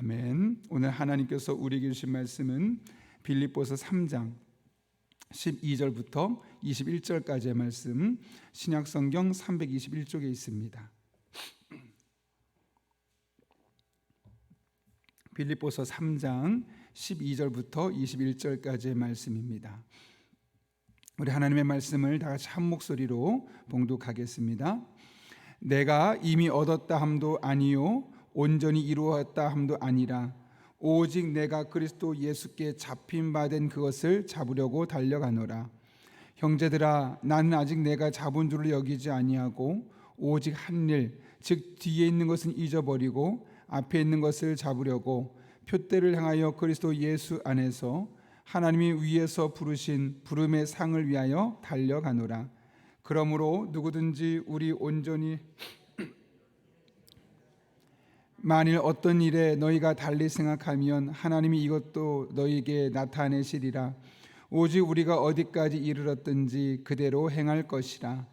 아멘. 오늘 하나님께서 우리에게 주신 말씀은 빌립보서 3장 12절부터 21절까지의 말씀, 신약성경 321쪽에 있습니다. 빌립보서 3장 12절부터 21절까지의 말씀입니다. 우리 하나님의 말씀을 다 같이 한 목소리로 봉독하겠습니다. 내가 이미 얻었다 함도 아니요 온전히 이루었다 함도 아니라 오직 내가 그리스도 예수께 잡힌 바 된 그것을 잡으려고 달려가노라. 형제들아, 나는 아직 내가 잡은 줄을 여기지 아니하고 오직 한 일, 즉 뒤에 있는 것은 잊어버리고 앞에 있는 것을 잡으려고 표대를 향하여 그리스도 예수 안에서 하나님이 위에서 부르신 부름의 상을 위하여 달려가노라. 그러므로 누구든지 우리 온전히 만일 어떤 일에 너희가 달리 생각하면 하나님이 이것도 너희에게 나타내시리라. 오직 우리가 어디까지 이르렀든지 그대로 행할 것이라.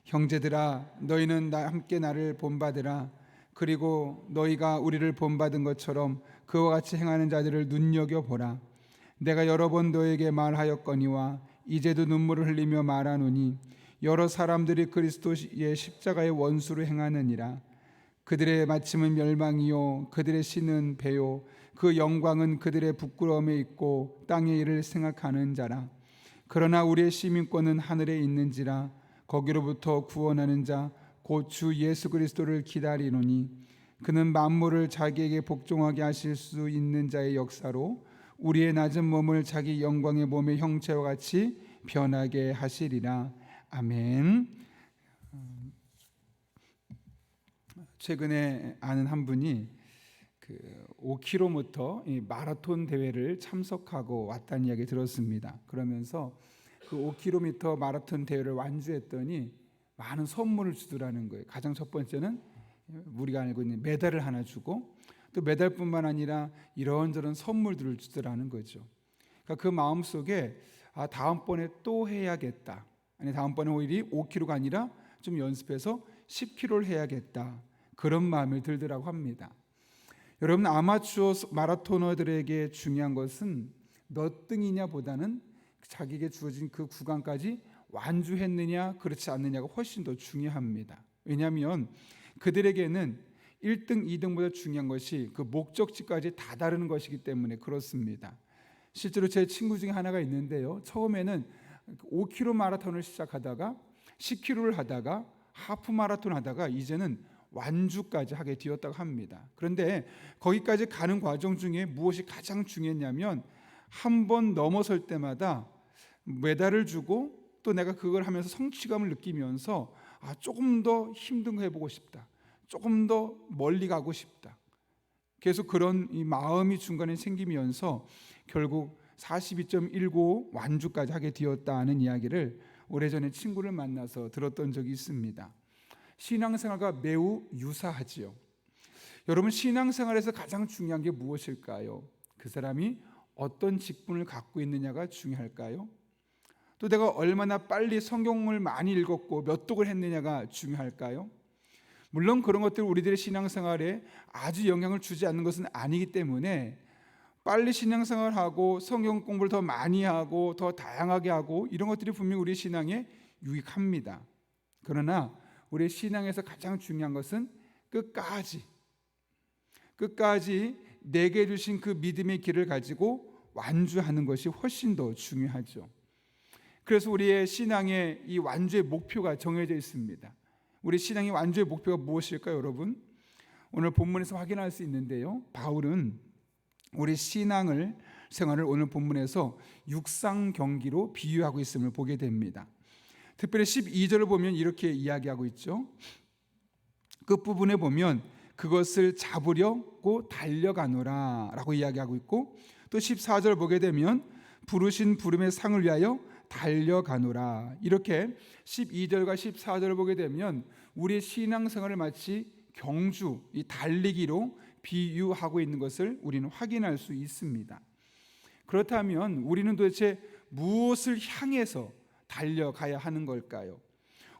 형제들아, 너희는 함께 나를 본받으라. 그리고 너희가 우리를 본받은 것처럼 그와 같이 행하는 자들을 눈여겨보라. 내가 여러 번 너에게 말하였거니와 이제도 눈물을 흘리며 말하노니 여러 사람들이 그리스도의 십자가의 원수로 행하느니라. 그들의 마침은 멸망이요 그들의 신은 배요 그 영광은 그들의 부끄러움에 있고 땅의 일을 생각하는 자라. 그러나 우리의 시민권은 하늘에 있는지라. 거기로부터 구원하는 자 곧 주 예수 그리스도를 기다리노니 그는 만물을 자기에게 복종하게 하실 수 있는 자의 역사로 우리의 낮은 몸을 자기 영광의 몸의 형체와 같이 변하게 하시리라. 아멘. 최근에 아는 한 분이 5km 마라톤 대회를 참석하고 왔다는 이야기 들었습니다. 그러면서 그 5km 마라톤 대회를 완주했더니 많은 선물을 주더라는 거예요. 가장 첫 번째는 우리가 알고 있는 메달을 하나 주고 또 메달뿐만 아니라 이런저런 선물들을 주더라는 거죠. 그러니까 그 마음속에 다음번에 또 해야겠다. 아니 다음번에 오히려 5km가 아니라 좀 연습해서 10km를 해야겠다. 그런 마음이 들더라고 합니다. 여러분, 아마추어 마라토너들에게 중요한 것은 몇 등이냐 보다는 자기에게 주어진 그 구간까지 완주했느냐 그렇지 않느냐가 훨씬 더 중요합니다. 왜냐하면 그들에게는 1등, 2등보다 중요한 것이 그 목적지까지 다다르는 것이기 때문에 그렇습니다. 실제로 제 친구 중에 하나가 있는데요, 처음에는 5km 마라톤을 시작하다가 10km를 하다가 하프 마라톤 하다가 이제는 완주까지 하게 되었다고 합니다. 그런데 거기까지 가는 과정 중에 무엇이 가장 중요했냐면 한 번 넘어설 때마다 메달을 주고 또 내가 그걸 하면서 성취감을 느끼면서 조금 더 힘든 거 해보고 싶다. 조금 더 멀리 가고 싶다. 계속 그런 이 마음이 중간에 생기면서 결국 42.195 완주까지 하게 되었다는 이야기를 오래전에 친구를 만나서 들었던 적이 있습니다. 신앙생활과 매우 유사하지요. 여러분, 신앙생활에서 가장 중요한 게 무엇일까요? 그 사람이 어떤 직분을 갖고 있느냐가 중요할까요? 또 내가 얼마나 빨리 성경을 많이 읽었고 몇 독을 했느냐가 중요할까요? 물론 그런 것들이 우리들의 신앙생활에 아주 영향을 주지 않는 것은 아니기 때문에 빨리 신앙생활하고 성경 공부를 더 많이 하고 더 다양하게 하고 이런 것들이 분명히 우리 신앙에 유익합니다. 그러나 우리 신앙에서 가장 중요한 것은 끝까지 내게 주신 그 믿음의 길을 가지고 완주하는 것이 훨씬 더 중요하죠. 그래서 우리의 신앙의 이 완주의 목표가 정해져 있습니다. 우리 신앙의 완주의 목표가 무엇일까요, 여러분? 오늘 본문에서 확인할 수 있는데요, 바울은 우리 생활을 오늘 본문에서 육상 경기로 비유하고 있음을 보게 됩니다. 특별히 12절을 보면 이렇게 이야기하고 있죠. 끝부분에 보면 그것을 잡으려고 달려가노라 라고 이야기하고 있고, 또 14절 보게 되면 부르신 부름의 상을 위하여 달려가노라. 이렇게 12절과 14절을 보게 되면 우리의 신앙생활을 마치 경주, 이 달리기로 비유하고 있는 것을 우리는 확인할 수 있습니다. 그렇다면 우리는 도대체 무엇을 향해서 달려가야 하는 걸까요?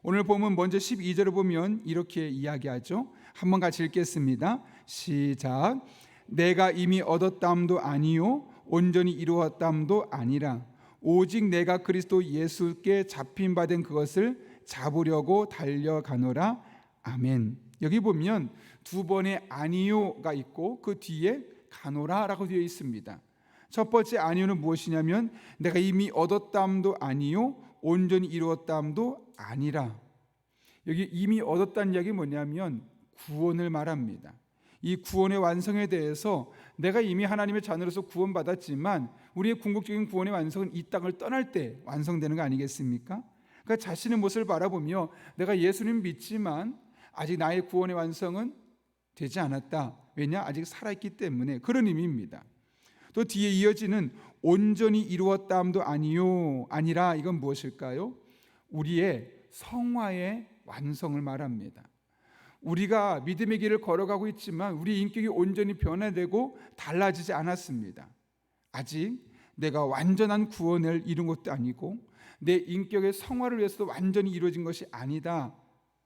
오늘 보면 먼저 12절을 보면 이렇게 이야기하죠. 한번 같이 읽겠습니다. 시작. 내가 이미 얻었다함도 아니요 온전히 이루었다함도 아니라 오직 내가 그리스도 예수께 잡힌 바 된 그것을 잡으려고 달려가노라. 아멘. 여기 보면 두 번의 아니요가 있고 그 뒤에 가노라라고 되어 있습니다. 첫 번째 아니요는 무엇이냐면 내가 이미 얻었다함도 아니요 온전히 이루었다함도 아니라. 여기 이미 얻었다는 이야기 뭐냐면 구원을 말합니다. 이 구원의 완성에 대해서 내가 이미 하나님의 자녀로서 구원받았지만 우리의 궁극적인 구원의 완성은 이 땅을 떠날 때 완성되는 거 아니겠습니까? 그러니까 자신의 모습을 바라보며 내가 예수님 믿지만 아직 나의 구원의 완성은 되지 않았다. 왜냐? 아직 살아있기 때문에. 그런 의미입니다. 또 뒤에 이어지는 온전히 이루었다함도 아니요 아니라, 이건 무엇일까요? 우리의 성화의 완성을 말합니다. 우리가 믿음의 길을 걸어가고 있지만 우리 인격이 온전히 변화되고 달라지지 않았습니다. 아직 내가 완전한 구원을 이룬 것도 아니고 내 인격의 성화를 위해서도 완전히 이루어진 것이 아니다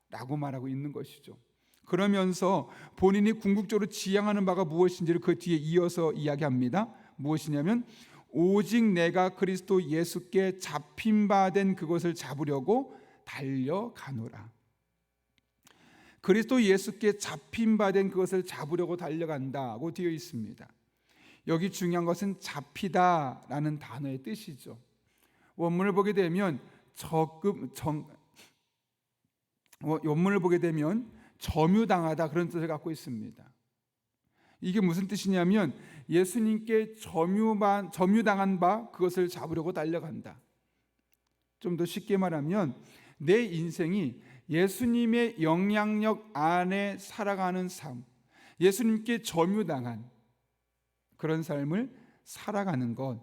라고 말하고 있는 것이죠. 그러면서 본인이 궁극적으로 지향하는 바가 무엇인지를 그 뒤에 이어서 이야기합니다. 무엇이냐면 오직 내가 그리스도 예수께 잡힌 바 된 그것을 잡으려고 달려가노라. 그리스도 예수께 잡힌 바 된 그것을 잡으려고 달려간다고 되어 있습니다. 여기 중요한 것은 잡히다라는 단어의 뜻이죠. 원문을 보게 되면 원문을 보게 되면 점유당하다, 그런 뜻을 갖고 있습니다. 이게 무슨 뜻이냐면 예수님께 점유당한 바 그것을 잡으려고 달려간다. 좀 더 쉽게 말하면 내 인생이 예수님의 영향력 안에 살아가는 삶, 예수님께 점유당한 그런 삶을 살아가는 것,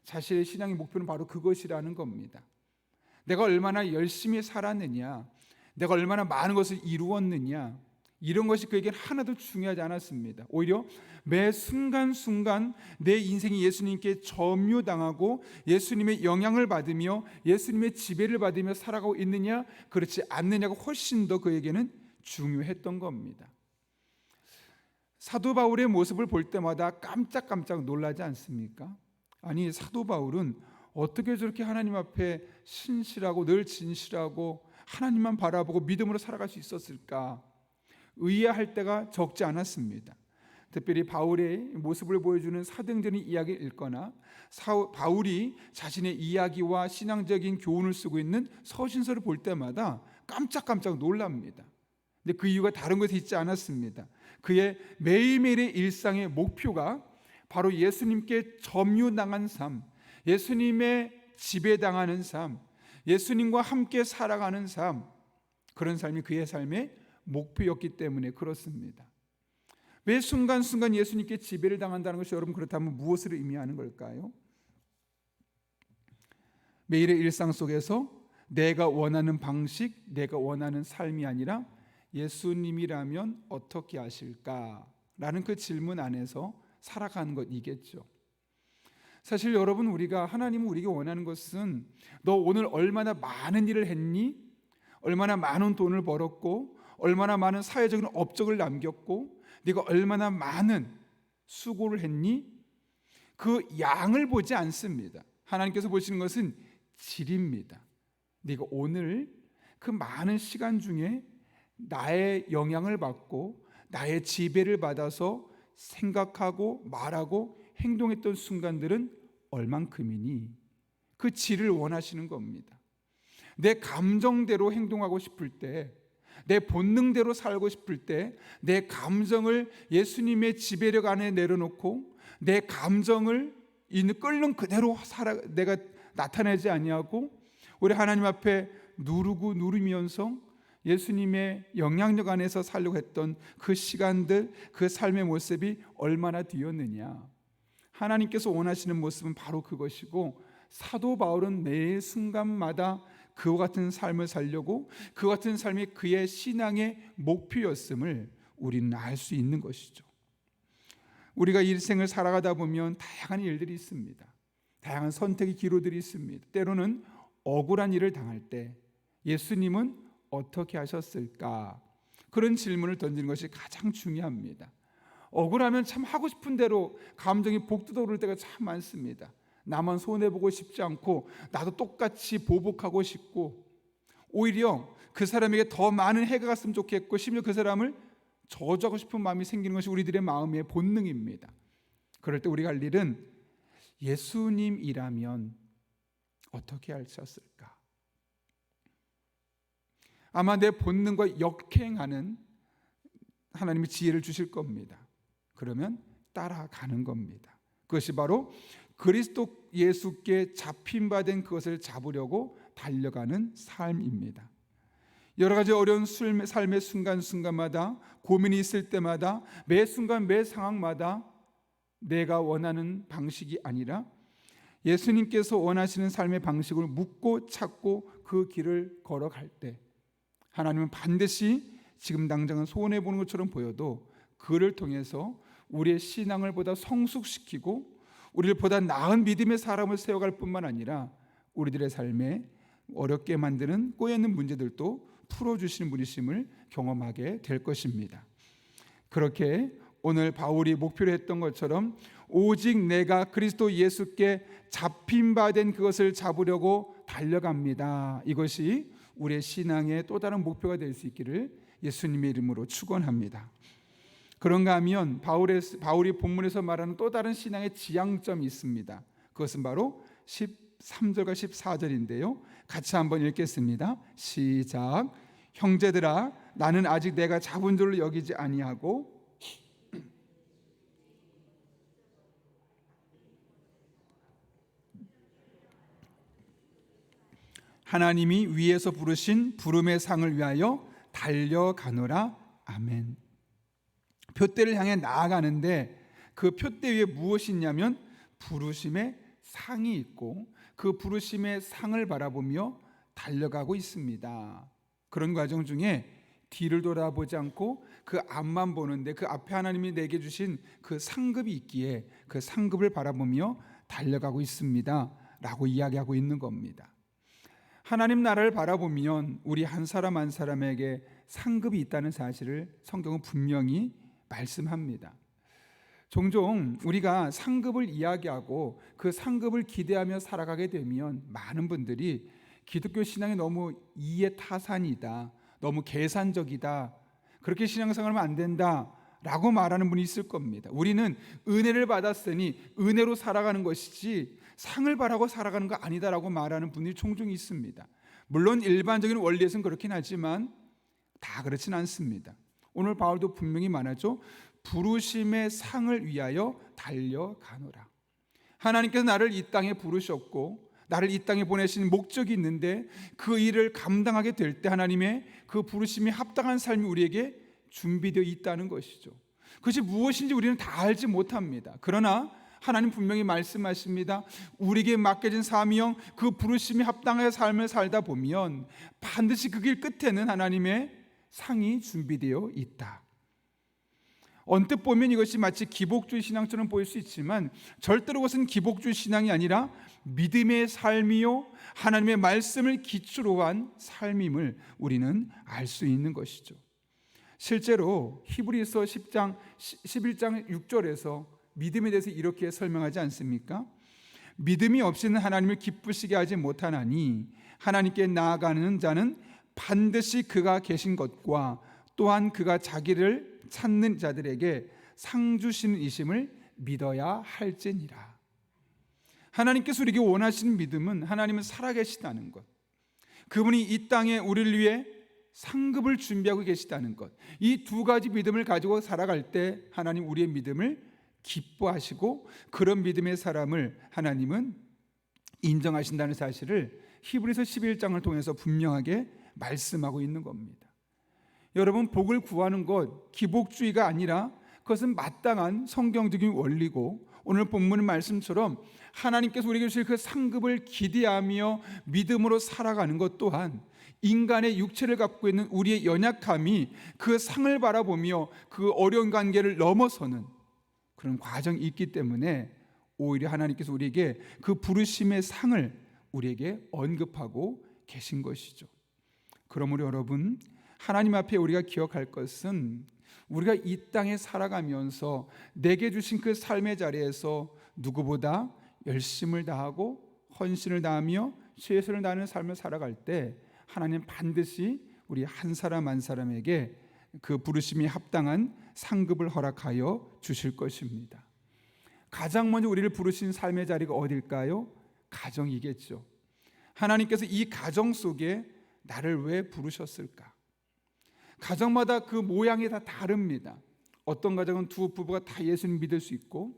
자신의 신앙의 목표는 바로 그것이라는 겁니다. 내가 얼마나 열심히 살았느냐, 내가 얼마나 많은 것을 이루었느냐, 이런 것이 그에겐 하나도 중요하지 않았습니다. 오히려 매 순간순간 내 인생이 예수님께 점유당하고 예수님의 영향을 받으며 예수님의 지배를 받으며 살아가고 있느냐 그렇지 않느냐가 훨씬 더 그에게는 중요했던 겁니다. 사도 바울의 모습을 볼 때마다 깜짝깜짝 놀라지 않습니까? 아니, 사도 바울은 어떻게 저렇게 하나님 앞에 신실하고 늘 진실하고 하나님만 바라보고 믿음으로 살아갈 수 있었을까? 의아할 때가 적지 않았습니다. 특별히 바울의 모습을 보여주는 사도행전의 이야기를 읽거나 바울이 자신의 이야기와 신앙적인 교훈을 쓰고 있는 서신서를 볼 때마다 깜짝깜짝 놀랍니다. 근데 그 이유가 다른 것에 있지 않았습니다. 그의 매일매일의 일상의 목표가 바로 예수님께 점유당한 삶, 예수님의 지배당하는 삶, 예수님과 함께 살아가는 삶, 그런 삶이 그의 삶의 목표였기 때문에 그렇습니다. 매 순간순간 예수님께 지배를 당한다는 것이 여러분 그렇다면 무엇을 의미하는 걸까요? 매일의 일상 속에서 내가 원하는 방식, 내가 원하는 삶이 아니라 예수님이라면 어떻게 하실까라는 그 질문 안에서 살아가는 것이겠죠. 사실 여러분, 우리가 하나님은 우리에게 원하는 것은 너 오늘 얼마나 많은 일을 했니? 얼마나 많은 돈을 벌었고 얼마나 많은 사회적인 업적을 남겼고 네가 얼마나 많은 수고를 했니? 그 양을 보지 않습니다. 하나님께서 보시는 것은 질입니다. 네가 오늘 그 많은 시간 중에 나의 영향을 받고 나의 지배를 받아서 생각하고 말하고 행동했던 순간들은 얼만큼이니? 그 질을 원하시는 겁니다. 내 감정대로 행동하고 싶을 때, 내 본능대로 살고 싶을 때 내 감정을 예수님의 지배력 안에 내려놓고 내 감정을 끓는 그대로 내가 나타내지 아니하고 우리 하나님 앞에 누르면서 예수님의 영향력 안에서 살려고 했던 그 시간들, 그 삶의 모습이 얼마나 뒤였느냐. 하나님께서 원하시는 모습은 바로 그것이고, 사도 바울은 매 순간마다 그와 같은 삶을 살려고, 그와 같은 삶이 그의 신앙의 목표였음을 우리는 알 수 있는 것이죠. 우리가 일생을 살아가다 보면 다양한 일들이 있습니다. 다양한 선택의 기로들이 있습니다. 때로는 억울한 일을 당할 때 예수님은 어떻게 하셨을까? 그런 질문을 던지는 것이 가장 중요합니다. 억울하면 참 하고 싶은 대로 감정이 복돋아 오를 때가 참 많습니다. 나만 손해보고 싶지 않고 나도 똑같이 보복하고 싶고, 오히려 그 사람에게 더 많은 해가 갔으면 좋겠고, 심지어 그 사람을 저주하고 싶은 마음이 생기는 것이 우리들의 마음의 본능입니다. 그럴 때 우리가 할 일은 예수님이라면 어떻게 하셨을까? 아마 내 본능과 역행하는 하나님의 지혜를 주실 겁니다. 그러면 따라가는 겁니다. 그것이 바로 그리스도 예수께 잡힌 그것을 잡으려고 달려가는 삶입니다. 여러 가지 어려운 삶의 순간순간마다, 고민이 있을 때마다, 매 순간 매 상황마다 내가 원하는 방식이 아니라 예수님께서 원하시는 삶의 방식을 묻고 찾고 그 길을 걸어갈 때 하나님은 반드시 지금 당장은 손해보는 것처럼 보여도 그를 통해서 우리의 신앙을 보다 성숙시키고 우리를 보다 나은 믿음의 사람을 세워갈 뿐만 아니라 우리들의 삶에 어렵게 만드는 꼬여있는 문제들도 풀어주시는 분이심을 경험하게 될 것입니다. 그렇게 오늘 바울이 목표로 했던 것처럼 오직 내가 그리스도 예수께 잡힌 바 된 그것을 잡으려고 달려갑니다. 이것이 우리의 신앙의 또 다른 목표가 될 수 있기를 예수님의 이름으로 축원합니다. 그런가 하면 바울이 본문에서 말하는 또 다른 신앙의 지향점이 있습니다. 그것은 바로 13절과 14절인데요. 같이 한번 읽겠습니다. 시작. 형제들아, 나는 아직 내가 잡은 줄로 여기지 아니하고 하나님이 위에서 부르신 부름의 상을 위하여 달려가노라. 아멘. 표대를 향해 나아가는데 그 표대 위에 무엇이 있냐면 부르심의 상이 있고 그 부르심의 상을 바라보며 달려가고 있습니다. 그런 과정 중에 뒤를 돌아보지 않고 그 앞만 보는데 그 앞에 하나님이 내게 주신 그 상급이 있기에 그 상급을 바라보며 달려가고 있습니다 라고 이야기하고 있는 겁니다. 하나님 나라를 바라보면 우리 한 사람 한 사람에게 상급이 있다는 사실을 성경은 분명히 말씀합니다. 종종 우리가 상급을 이야기하고 그 상급을 기대하며 살아가게 되면 많은 분들이 기독교 신앙이 너무 이해타산이다, 너무 계산적이다, 그렇게 신앙생활하면 안 된다 라고 말하는 분이 있을 겁니다. 우리는 은혜를 받았으니 은혜로 살아가는 것이지 상을 바라고 살아가는 거 아니다라고 말하는 분들이 종종 있습니다. 물론 일반적인 원리에서는 그렇긴 하지만 다 그렇진 않습니다. 오늘 바울도 분명히 말하죠. 부르심의 상을 위하여 달려가노라. 하나님께서 나를 이 땅에 부르셨고 나를 이 땅에 보내신 목적이 있는데 그 일을 감당하게 될 때 하나님의 그 부르심이 합당한 삶이 우리에게 준비되어 있다는 것이죠. 그것이 무엇인지 우리는 다 알지 못합니다. 그러나 하나님 분명히 말씀하십니다. 우리에게 맡겨진 사명, 그 부르심이 합당한 삶을 살다 보면 반드시 그 길 끝에는 하나님의 상이 준비되어 있다. 언뜻 보면 이것이 마치 기복주의 신앙처럼 보일 수 있지만 절대로 그것은 기복주의 신앙이 아니라 믿음의 삶이요 하나님의 말씀을 기초로 한 삶임을 우리는 알 수 있는 것이죠. 실제로 히브리서 11장 6절에서 믿음에 대해서 이렇게 설명하지 않습니까? 믿음이 없이는 하나님을 기쁘시게 하지 못하나니 하나님께 나아가는 자는 반드시 그가 계신 것과 또한 그가 자기를 찾는 자들에게 상 주시는 이심을 믿어야 할지니라. 하나님께서 우리에게 원하시는 믿음은 하나님은 살아계시다는 것, 그분이 이 땅에 우리를 위해 상급을 준비하고 계시다는 것, 이 두 가지 믿음을 가지고 살아갈 때 하나님 우리의 믿음을 기뻐하시고 그런 믿음의 사람을 하나님은 인정하신다는 사실을 히브리서 11장을 통해서 분명하게 말씀하고 있는 겁니다. 여러분, 복을 구하는 것 기복주의가 아니라 그것은 마땅한 성경적인 원리고 오늘 본문 말씀처럼 하나님께서 우리에게 주실 그 상급을 기대하며 믿음으로 살아가는 것 또한 인간의 육체를 갖고 있는 우리의 연약함이 그 상을 바라보며 그 어려운 관계를 넘어서는 그런 과정이 있기 때문에 오히려 하나님께서 우리에게 그 부르심의 상을 우리에게 언급하고 계신 것이죠. 그러므로 여러분, 하나님 앞에 우리가 기억할 것은 우리가 이 땅에 살아가면서 내게 주신 그 삶의 자리에서 누구보다 열심을 다하고 헌신을 다하며 최선을 다하는 삶을 살아갈 때 하나님 반드시 우리 한 사람 한 사람에게 그 부르심이 합당한 상급을 허락하여 주실 것입니다. 가장 먼저 우리를 부르신 삶의 자리가 어딜까요? 가정이겠죠. 하나님께서 이 가정 속에 나를 왜 부르셨을까? 가정마다 그 모양이 다 다릅니다. 어떤 가정은 두 부부가 다 예수님 믿을 수 있고,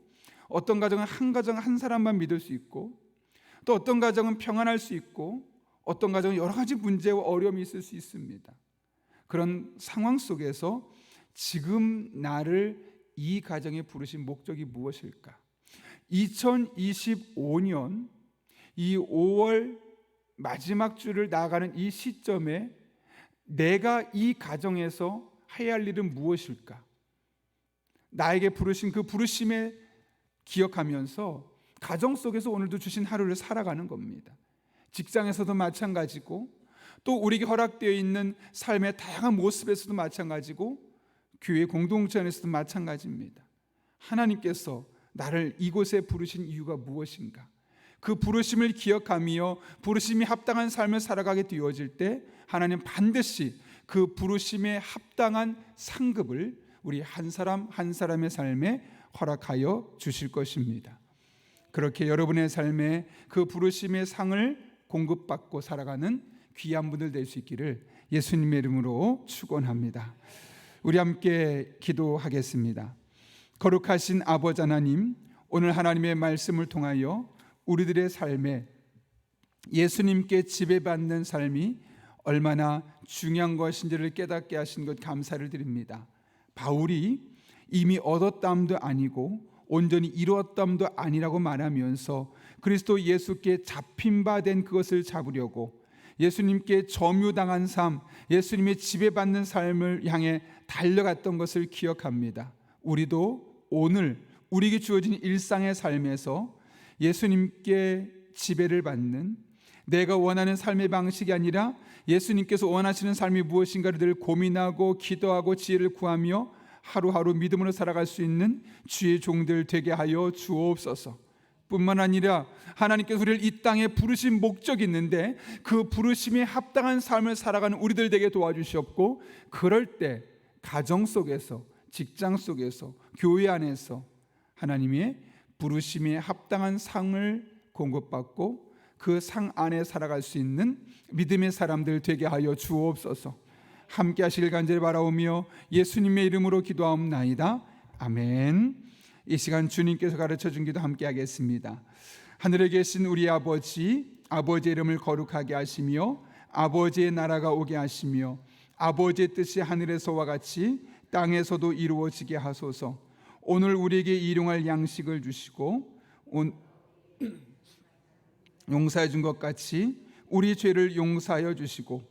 어떤 가정은 한 가정 한 사람만 믿을 수 있고, 또 어떤 가정은 평안할 수 있고, 어떤 가정은 여러 가지 문제와 어려움이 있을 수 있습니다. 그런 상황 속에서 지금 나를 이 가정에 부르신 목적이 무엇일까? 2025년 이 5월 마지막 주를 나아가는 이 시점에 내가 이 가정에서 해야 할 일은 무엇일까? 나에게 부르신 그 부르심에 기억하면서 가정 속에서 오늘도 주신 하루를 살아가는 겁니다. 직장에서도 마찬가지고, 또 우리에게 허락되어 있는 삶의 다양한 모습에서도 마찬가지고, 교회 공동체 안에서도 마찬가지입니다. 하나님께서 나를 이곳에 부르신 이유가 무엇인가? 그 부르심을 기억하며 부르심이 합당한 삶을 살아가게 되어질 때 하나님 반드시 그 부르심에 합당한 상급을 우리 한 사람 한 사람의 삶에 허락하여 주실 것입니다. 그렇게 여러분의 삶에 그 부르심의 상을 공급받고 살아가는 귀한 분들 될 수 있기를 예수님의 이름으로 축원합니다. 우리 함께 기도하겠습니다. 거룩하신 아버지 하나님, 오늘 하나님의 말씀을 통하여 우리들의 삶에 예수님께 지배받는 삶이 얼마나 중요한 것인지를 깨닫게 하신 것 감사를 드립니다. 바울이 이미 얻었담도 아니고 온전히 이루었담도 아니라고 말하면서 그리스도 예수께 잡힌 바 된 그것을 잡으려고 예수님께 점유당한 삶, 예수님의 지배받는 삶을 향해 달려갔던 것을 기억합니다. 우리도 오늘 우리에게 주어진 일상의 삶에서 예수님께 지배를 받는, 내가 원하는 삶의 방식이 아니라 예수님께서 원하시는 삶이 무엇인가를 늘 고민하고 기도하고 지혜를 구하며 하루하루 믿음으로 살아갈 수 있는 주의 종들 되게 하여 주옵소서. 뿐만 아니라 하나님께서 우리를 이 땅에 부르신 목적이 있는데 그 부르심에 합당한 삶을 살아가는 우리들 되게 도와주시옵고, 그럴 때 가정 속에서, 직장 속에서, 교회 안에서 하나님의 부르심에 합당한 상을 공급받고 그 상 안에 살아갈 수 있는 믿음의 사람들 되게 하여 주옵소서. 함께 하시길 간절히 바라오며 예수님의 이름으로 기도하옵나이다. 아멘. 이 시간 주님께서 가르쳐준 기도 함께 하겠습니다. 하늘에 계신 우리 아버지, 아버지의 이름을 거룩하게 하시며 아버지의 나라가 오게 하시며 아버지의 뜻이 하늘에서와 같이 땅에서도 이루어지게 하소서. 오늘 우리에게 일용할 양식을 주시고 용서해 준 것 같이 우리 죄를 용서하여 주시고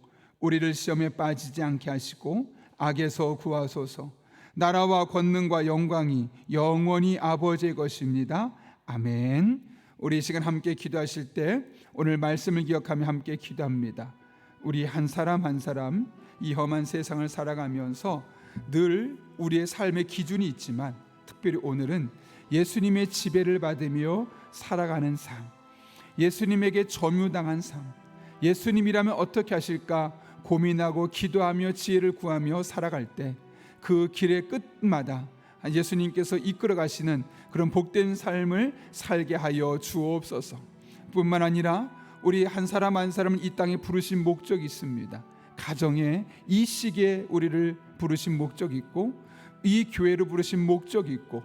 우리를 시험에 빠지지 않게 하시고 악에서 구하소서. 나라와 권능과 영광이 영원히 아버지의 것입니다. 아멘. 우리 이 시간 함께 기도하실 때 오늘 말씀을 기억하며 함께 기도합니다. 우리 한 사람 한 사람 이 험한 세상을 살아가면서 늘 우리의 삶의 기준이 있지만 특별히 오늘은 예수님의 지배를 받으며 살아가는 삶, 예수님에게 점유당한 삶, 예수님이라면 어떻게 하실까 고민하고 기도하며 지혜를 구하며 살아갈 때 그 길의 끝마다 예수님께서 이끌어 가시는 그런 복된 삶을 살게 하여 주옵소서. 뿐만 아니라 우리 한 사람 한 사람은 이 땅에 부르신 목적이 있습니다. 가정에 이 시기에 우리를 부르신 목적이 있고 이 교회를 부르신 목적이 있고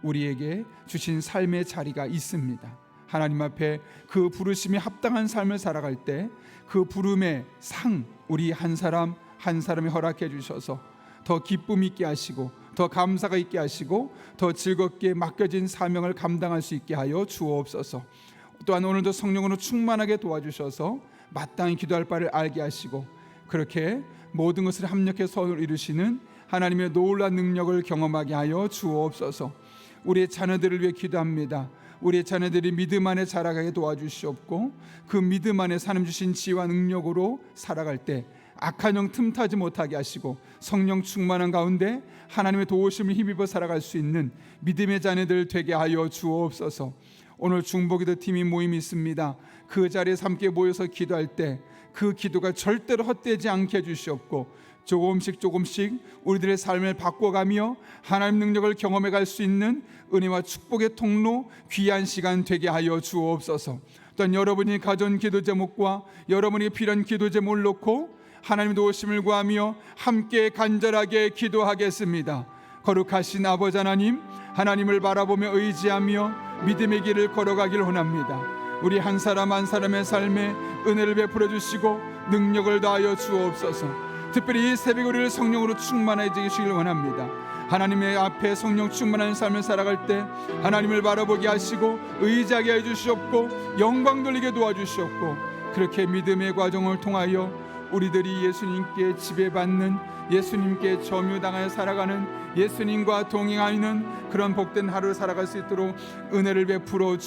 우리에게 주신 삶의 자리가 있습니다. 하나님 앞에 그 부르심에 합당한 삶을 살아갈 때 그 부름의 상 우리 한 사람 한 사람이 허락해 주셔서 더 기쁨 있게 하시고 더 감사가 있게 하시고 더 즐겁게 맡겨진 사명을 감당할 수 있게 하여 주옵소서. 또한 오늘도 성령으로 충만하게 도와주셔서 마땅히 기도할 바를 알게 하시고 그렇게 모든 것을 합력해 선을 이루시는 하나님의 놀라운 능력을 경험하게 하여 주옵소서. 우리의 자녀들을 위해 기도합니다. 우리의 자녀들이 믿음 안에 자라가게 도와주시옵고 그 믿음 안에 하나님 주신 지혜와 능력으로 살아갈 때 악한 영 틈타지 못하게 하시고 성령 충만한 가운데 하나님의 도우심을 힘입어 살아갈 수 있는 믿음의 자녀들 되게 하여 주옵소서. 오늘 중보기도 팀이 모임이 있습니다. 그 자리에서 함께 모여서 기도할 때 그 기도가 절대로 헛되지 않게 해주시옵고 조금씩 우리들의 삶을 바꿔가며 하나님 능력을 경험해 갈 수 있는 은혜와 축복의 통로, 귀한 시간 되게 하여 주옵소서. 또한 여러분이 가져온 기도 제목과 여러분이 필요한 기도 제목을 놓고 하나님 도우심을 구하며 함께 간절하게 기도하겠습니다. 거룩하신 아버지 하나님, 하나님을 바라보며 의지하며 믿음의 길을 걸어가길 원합니다. 우리 한 사람 한 사람의 삶에 은혜를 베풀어 주시고 능력을 다하여 주옵소서. 특별히 이 새벽 우리를 성령으로 충만해 주시길 원합니다. 하나님의 앞에 성령 충만한 삶을 살아갈 때 하나님을 바라보게 하시고 의지하게 해주시옵고 영광 돌리게 도와주시옵고, 그렇게 믿음의 과정을 통하여 우리들이 예수님께 지배받는, 예수님께 점유당하여 살아가는, 예수님과 동행하는 그런 복된 하루를 살아갈 수 있도록 은혜를 베풀어